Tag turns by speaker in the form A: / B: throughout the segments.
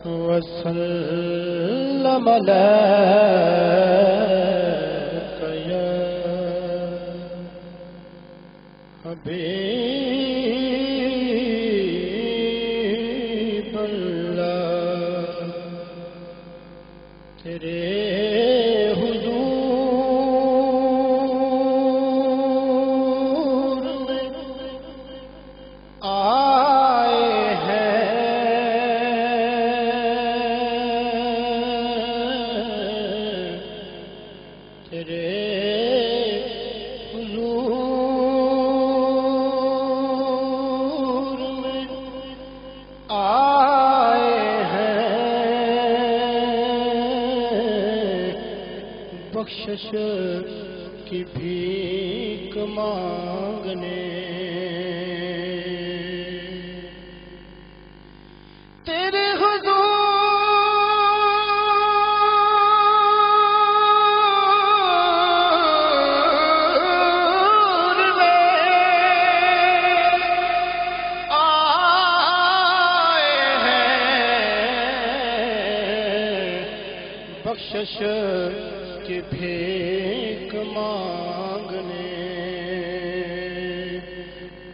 A: وسلم عليك يا حبیب اللہ تیرے بخشش کی بھیک مانگنے تیرے حضور میں آئے ہیں بخشش کی بھیک مانگنے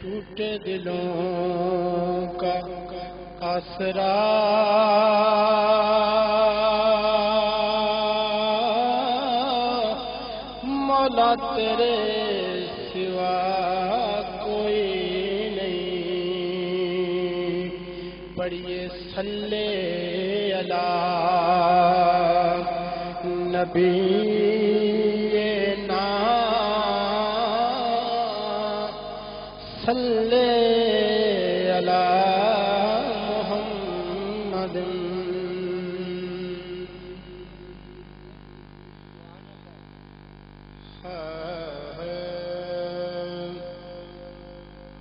A: ٹوٹے دلوں کا آسرا مولا تیرے سوا کوئی نہیں پڑھیے صلی علی نبی صلی علی محمد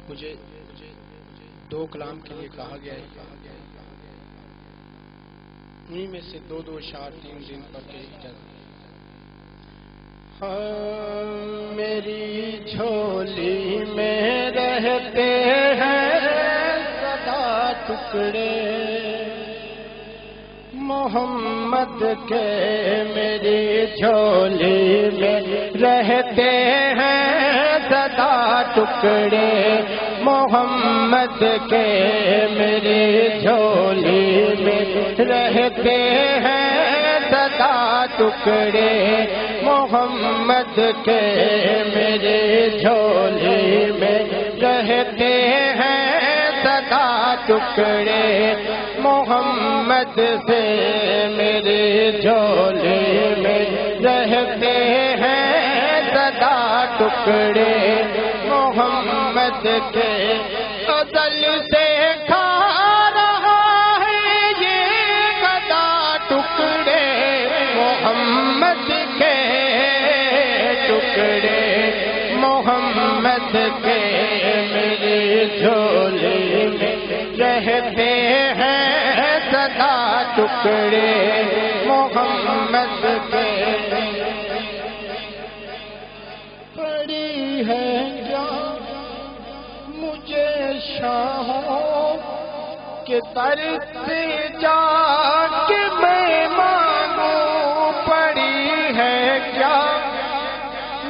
A: مجھے دو کلام کے لیے کہا گیا ہے انہی میں سے دو اشعار 3 دن پڑھ کے اجازت میری جھولی میں رہتے ہیں سدا ٹکڑے محمد کے میری جھولی میں رہتے ہیں سدا ٹکڑے محمد کے میری جھولی میں رہتے ہیں سدا ٹکڑے محمد کے میرے جھولی میں رہتے ہیں سدا ٹکڑے محمد سے میرے جھولی میں رہتے ہیں سدا ٹکڑے محمد کے ازل سے کھا رہا ہے یہ سدا ٹکڑے محمد کے ٹکڑے محمد کے میری جھولی میں رہتے ہیں سدا ٹکڑے محمد کے پڑی ہے کیا مجھے شاہوں کے در سے جا کے میں مانگوں پڑی ہے کیا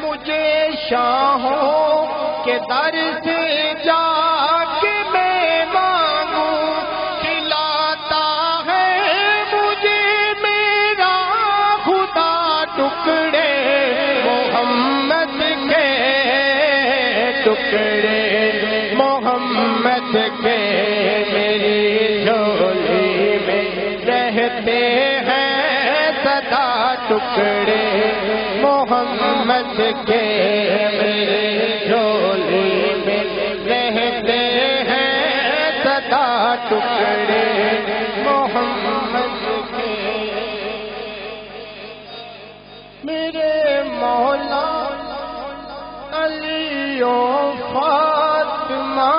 A: مجھے شاہوں کے در سے جا کے میں مانگوں کھلاتا ہے مجھے میرا خدا ٹکڑے محمد کے ٹکڑے محمد کے میری جھولی میں رہتے ہیں سدا ٹکڑے محمد کے میرے جھولی میں رہتے ہیں سدا ٹکڑے محمد کے میرے مولا علی و فاطمہ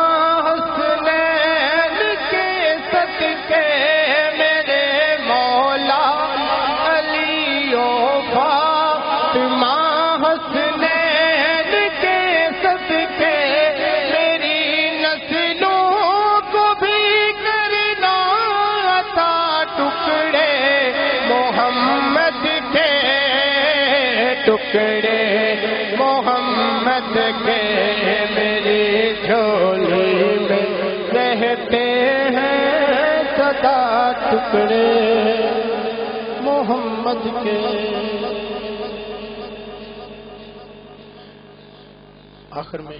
A: حسنین کے صدقے میرے مولا علی و فاطمہ حسنین
B: ٹکڑے محمد کے میری جھولی میں رہتے ہیں سدا ٹکڑے محمد کے. آخر میں